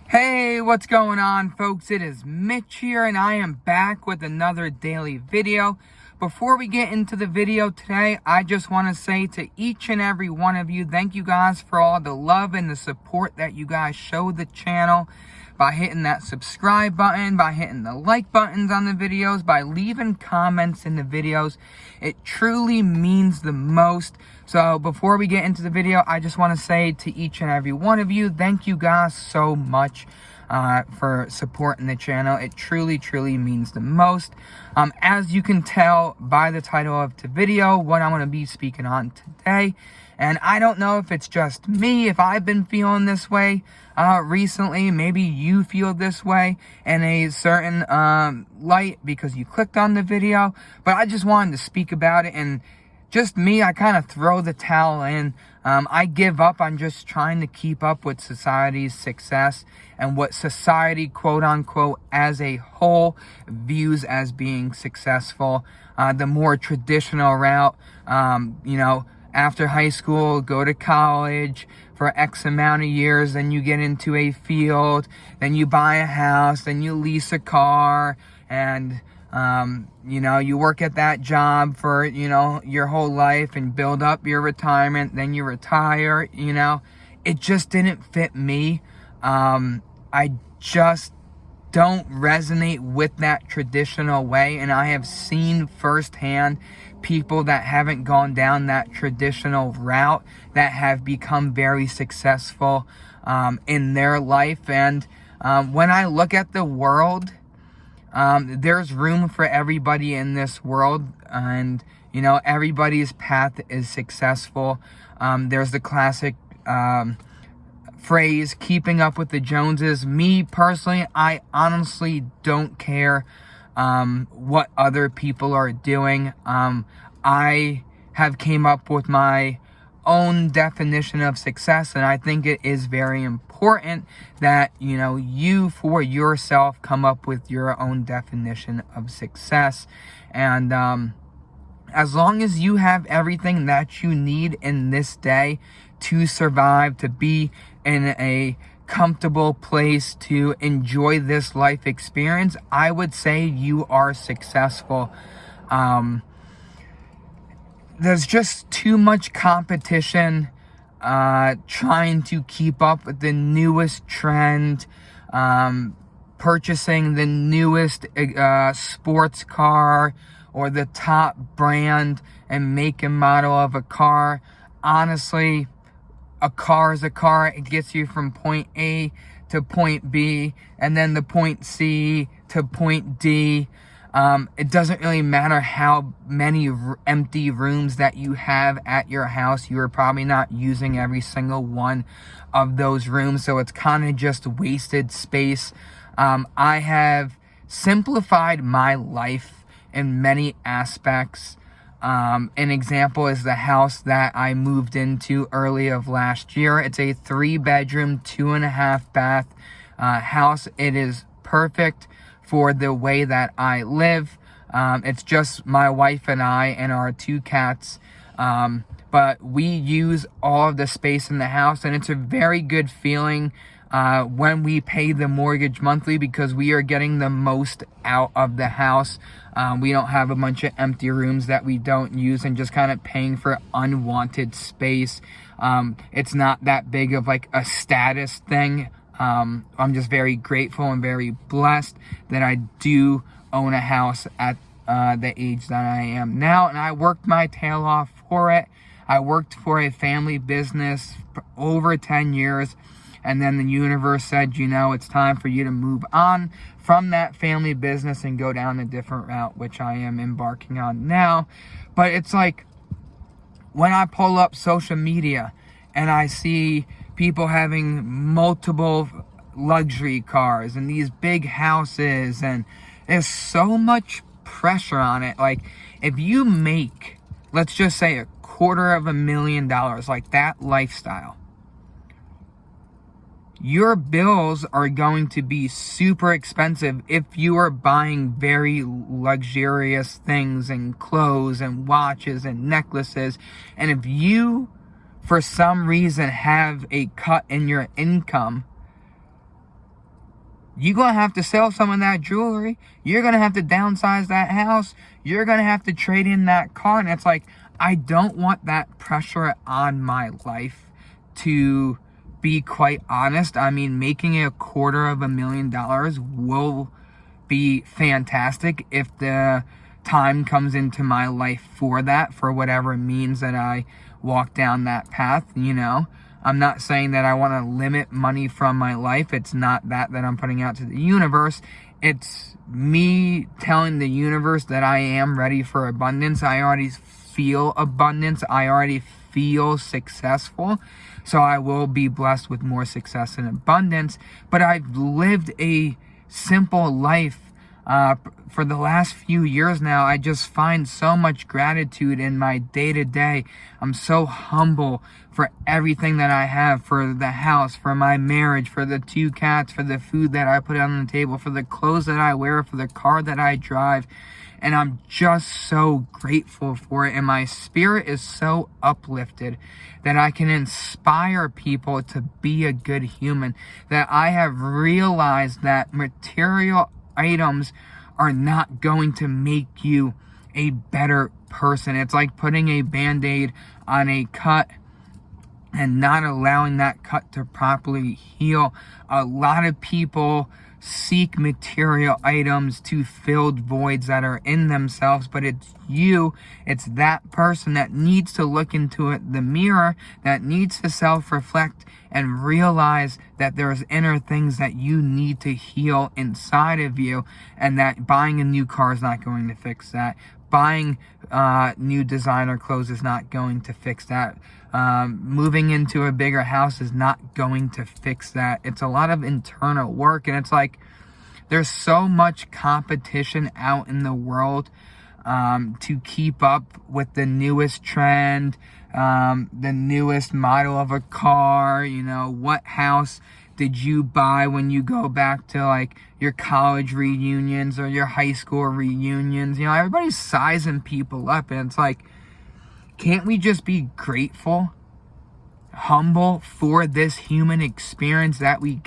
Hey, what's going on, folks? It is Mitch here, and I am back with another daily video. Before we get into the video today, I just want to say to each and every one of you, thank you guys for all the love and the support that you guys show the channel by hitting that subscribe button, by hitting the like buttons on the videos, by leaving comments in the videos. It truly means the most. So before we get into the video, I just want to say to each and every one of you, thank you guys so much for supporting the channel. It truly means the most. As you can tell by the title of the video, what I'm going to be speaking on today. And I don't know if it's just me, if I've been feeling this way recently. Maybe you feel this way in a certain light because you clicked on the video. But I just wanted to speak about it. And just me, I kind of throw the towel in. I give up on just trying to keep up with society's success and what society, quote unquote, as a whole views as being successful. The more traditional route, after high school, go to college for X amount of years, then you get into a field, then you buy a house, then you lease a car, and you work at that job for, your whole life and build up your retirement, then you retire. It just didn't fit me. I just don't resonate with that traditional way, and I have seen firsthand people that haven't gone down that traditional route that have become very successful in their life. And when I look at the world, there's room for everybody in this world, and everybody's path is successful. There's the classic phrase, keeping up with the Joneses. Me personally, I honestly don't care what other people are doing. I have came up with my own definition of success, and I think it is very important that you for yourself come up with your own definition of success. And as long as you have everything that you need in this day to survive, to be in a comfortable place, to enjoy this life experience, I would say you are successful. There's just too much competition trying to keep up with the newest trend, purchasing the newest sports car or the top brand and make and model of a car. Honestly, a car is a car. It gets you from point A to point B, and then the point C to point D. It doesn't really matter how many empty rooms that you have at your house. You are probably not using every single one of those rooms, so it's kind of just wasted space. I have simplified my life in many aspects. An example is the house that I moved into early of last year. It's a 3-bedroom, 2.5 bath house. It is perfect for the way that I live. It's just my wife and I and our 2 cats. But we use all of the space in the house, and it's a very good feeling when we pay the mortgage monthly because we are getting the most out of the house. We don't have a bunch of empty rooms that we don't use and just kind of paying for unwanted space. It's not that big of like a status thing. I'm just very grateful and very blessed that I do own a house at the age that I am now, and I worked my tail off for it. I worked for a family business for over 10 years, and then the universe said, it's time for you to move on from that family business and go down a different route, which I am embarking on now. But it's like when I pull up social media and I see people having multiple luxury cars and these big houses, and there's so much pressure on it. Like, if you make, let's just say, $250,000, like that lifestyle, your bills are going to be super expensive if you are buying very luxurious things and clothes and watches and necklaces. And if you, for some reason, have a cut in your income, you're going to have to sell some of that jewelry. You're going to have to downsize that house. You're going to have to trade in that car. And it's like, I don't want that pressure on my life, to be quite honest. I mean, making $250,000 will be fantastic if the time comes into my life for that, for whatever means that I walk down that path, you know. I'm not saying that I want to limit money from my life. It's not that I'm putting out to the universe. It's me telling the universe that I am ready for abundance. I already feel abundance. I already feel successful. So I will be blessed with more success and abundance. But I've lived a simple life for the last few years now. I just find so much gratitude in my day-to-day. I'm so humble for everything that I have, for the house, for my marriage, for the 2 cats, for the food that I put on the table, for the clothes that I wear, for the car that I drive. And I'm just so grateful for it. And my spirit is so uplifted that I can inspire people to be a good human. That I have realized that material items are not going to make you a better person. It's like putting a Band-Aid on a cut and not allowing that cut to properly heal. A lot of people seek material items to fill voids that are in themselves, but it's that person that needs to look into the mirror, that needs to self-reflect and realize that there's inner things that you need to heal inside of you, and that buying a new car is not going to fix that. Buying new designer clothes is not going to fix that. Moving into a bigger house is not going to fix that. It's a lot of internal work, and it's like there's so much competition out in the world to keep up with the newest trend, the newest model of a car. You know, what house did you buy when you go back to like your college reunions or your high school reunions? You know, everybody's sizing people up, and it's like, can't we just be grateful, humble for this human experience that we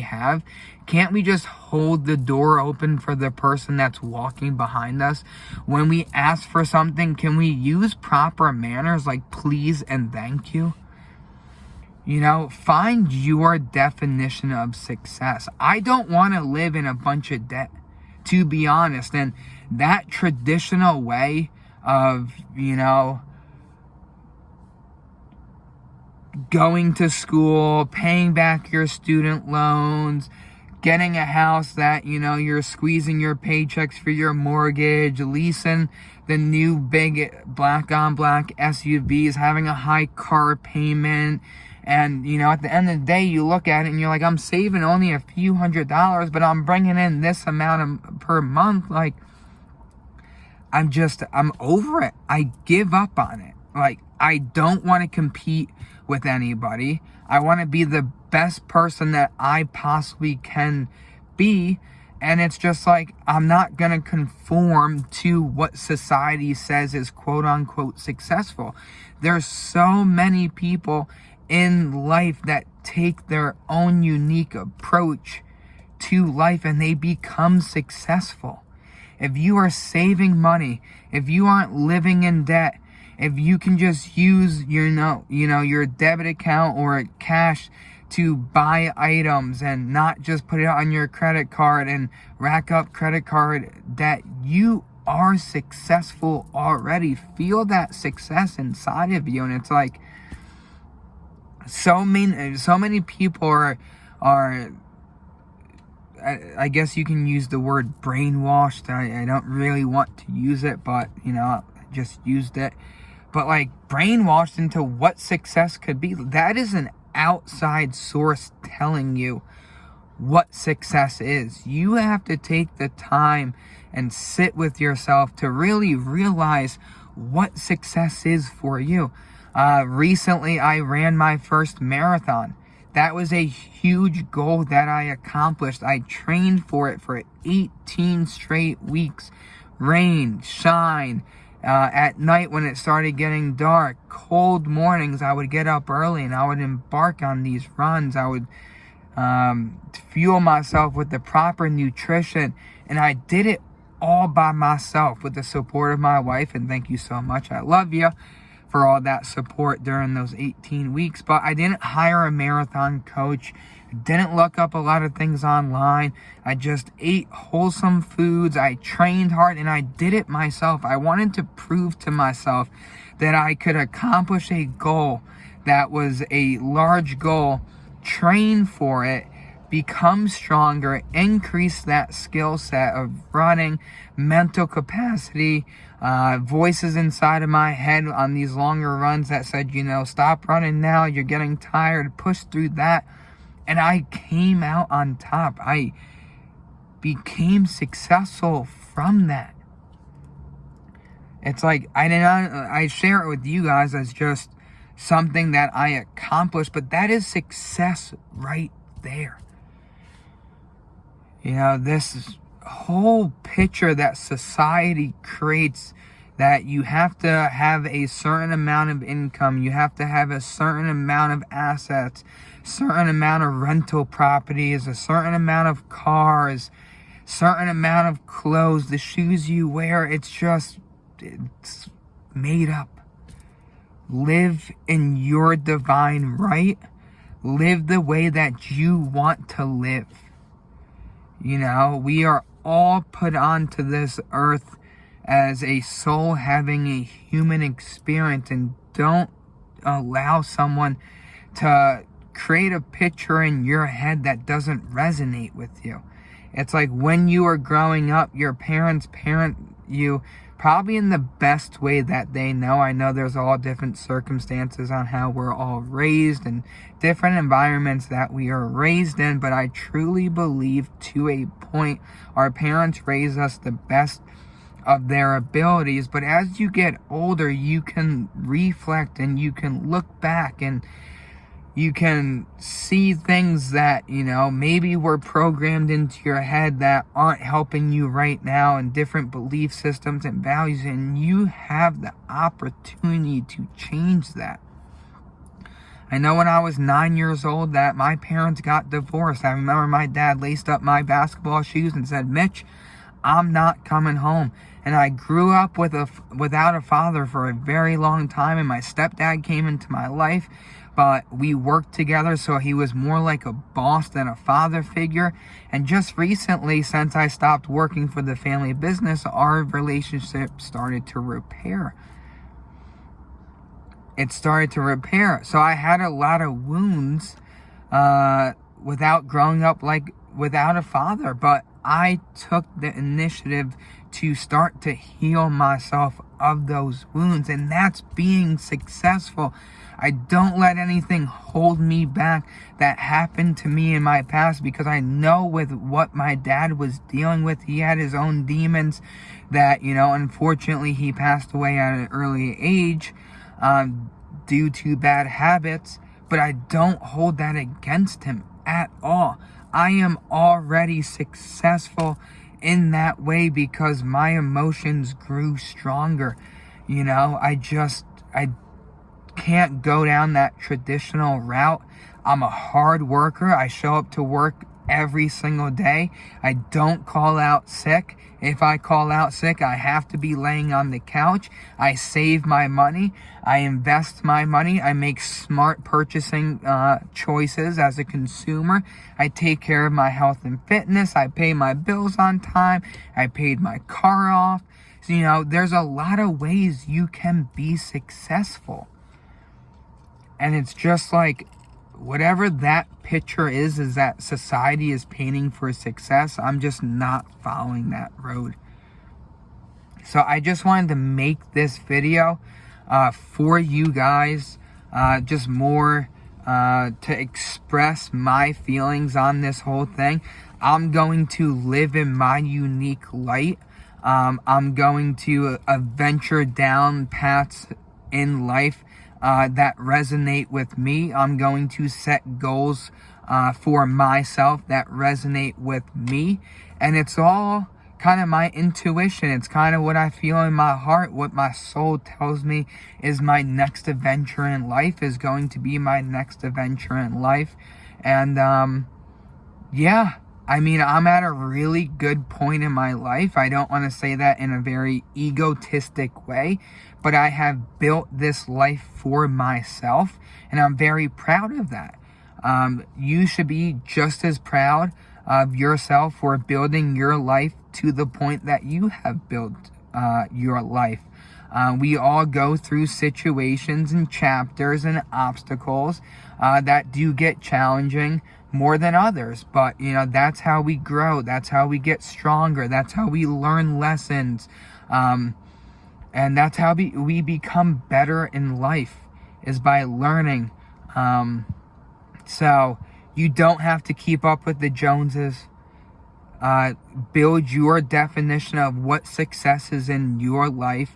have? Can't we just hold the door open for the person that's walking behind us? When we ask for something, can we use proper manners like please and thank you? You know, find your definition of success. I don't want to live in a bunch of debt, to be honest. And that traditional way of, you know, going to school, paying back your student loans, getting a house that, you know, you're squeezing your paychecks for your mortgage, leasing the new big black on black SUVs, having a high car payment. And, you know, at the end of the day, you look at it and you're like, I'm saving only a few $100s, but I'm bringing in this amount per month. Like, I'm over it. I give up on it. Like, I don't want to compete with anybody. I want to be the best person that I possibly can be. And it's just like, I'm not going to conform to what society says is quote unquote successful. There's so many people in life that take their own unique approach to life and they become successful. If you are saving money, if you aren't living in debt, if you can just use your debit account or cash to buy items and not just put it on your credit card and rack up credit card debt, you are successful already. Feel that success inside of you. And it's like, so many people are I guess you can use the word brainwashed. I don't really want to use it, but, you know, I just used it. But, like, brainwashed into what success could be. That is an outside source telling you what success is. You have to take the time and sit with yourself to really realize what success is for you. Recently, I ran my first marathon. That was a huge goal that I accomplished. I trained for it for 18 straight weeks. Rain, shine, at night when it started getting dark, cold mornings, I would get up early and I would embark on these runs. I would to fuel myself with the proper nutrition. And I did it all by myself with the support of my wife. And thank you so much. I love you for all that support during those 18 weeks. But I didn't hire a marathon coach. I didn't look up a lot of things online. I just ate wholesome foods. I trained hard, and I did it myself. I wanted to prove to myself that I could accomplish a goal that was a large goal, train for it, become stronger, increase that skill set of running, mental capacity, voices inside of my head on these longer runs that said, stop running now, you're getting tired, push through that. And I came out on top. I became successful from that. It's like, I share it with you guys as just something that I accomplished, but that is success right there. This whole picture that society creates, that you have to have a certain amount of income, you have to have a certain amount of assets, certain amount of rental properties, a certain amount of cars, certain amount of clothes, the shoes you wear, it's made up. Live in your divine right. Live the way that you want to live. We are all put onto this earth as a soul having a human experience, and don't allow someone to create a picture in your head that doesn't resonate with you. It's like when you are growing up, your parents parent you probably in the best way that they know. I know there's all different circumstances on how we're all raised and different environments that we are raised in, but I truly believe to a point our parents raise us the best of their abilities. But as you get older, you can reflect and you can look back and you can see things that, maybe were programmed into your head that aren't helping you right now, and different belief systems and values, and you have the opportunity to change that. I know when I was 9 years old that my parents got divorced. I remember my dad laced up my basketball shoes and said, "Mitch, I'm not coming home." And I grew up without a father for a very long time, and my stepdad came into my life, but we worked together, so he was more like a boss than a father figure. And just recently, since I stopped working for the family business, our relationship started to repair. It started to repair. So I had a lot of wounds without growing up without a father, but I took the initiative to start to heal myself of those wounds, and that's being successful. I don't let anything hold me back that happened to me in my past, because I know with what my dad was dealing with, he had his own demons that, unfortunately he passed away at an early age due to bad habits, but I don't hold that against him at all. I am already successful in that way because my emotions grew stronger. I can't go down that traditional route. I'm a hard worker. I show up to work every single day. I don't call out sick. If I call out sick, I have to be laying on the couch. I save my money. I invest my money. I make smart purchasing choices as a consumer. I take care of my health and fitness. I pay my bills on time. I paid my car off. So, there's a lot of ways you can be successful. And it's just like, whatever that picture is that society is painting for success, I'm just not following that road. So I just wanted to make this video for you guys, just more to express my feelings on this whole thing. I'm going to live in my unique light. I'm going to venture down paths in life that resonate with me. I'm going to set goals for myself that resonate with me. And it's all kind of my intuition. It's kind of what I feel in my heart. What my soul tells me is my next adventure in life is going to be my next adventure in life. And yeah, I mean, I'm at a really good point in my life. I don't want to say that in a very egotistic way, but I have built this life for myself, and I'm very proud of that. You should be just as proud of yourself for building your life to the point that you have built your life. We all go through situations and chapters and obstacles that do get challenging more than others, but that's how we grow, that's how we get stronger, that's how we learn lessons, and that's how we become better in life, is by learning. So you don't have to keep up with the Joneses. Build your definition of what success is in your life.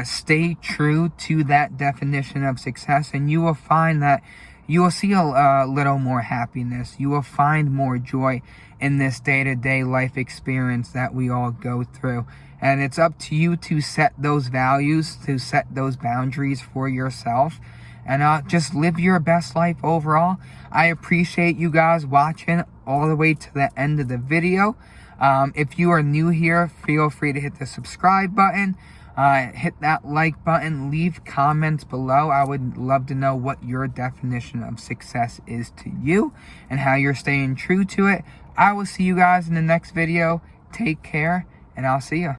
Stay true to that definition of success, and you will find that you will see a little more happiness. You will find more joy in this day-to-day life experience that we all go through. And it's up to you to set those values, to set those boundaries for yourself, and just live your best life overall. I appreciate you guys watching all the way to the end of the video. If you are new here, feel free to hit the subscribe button. Hit that like button, leave comments below. I would love to know what your definition of success is to you and how you're staying true to it. I will see you guys in the next video. Take care, and I'll see you.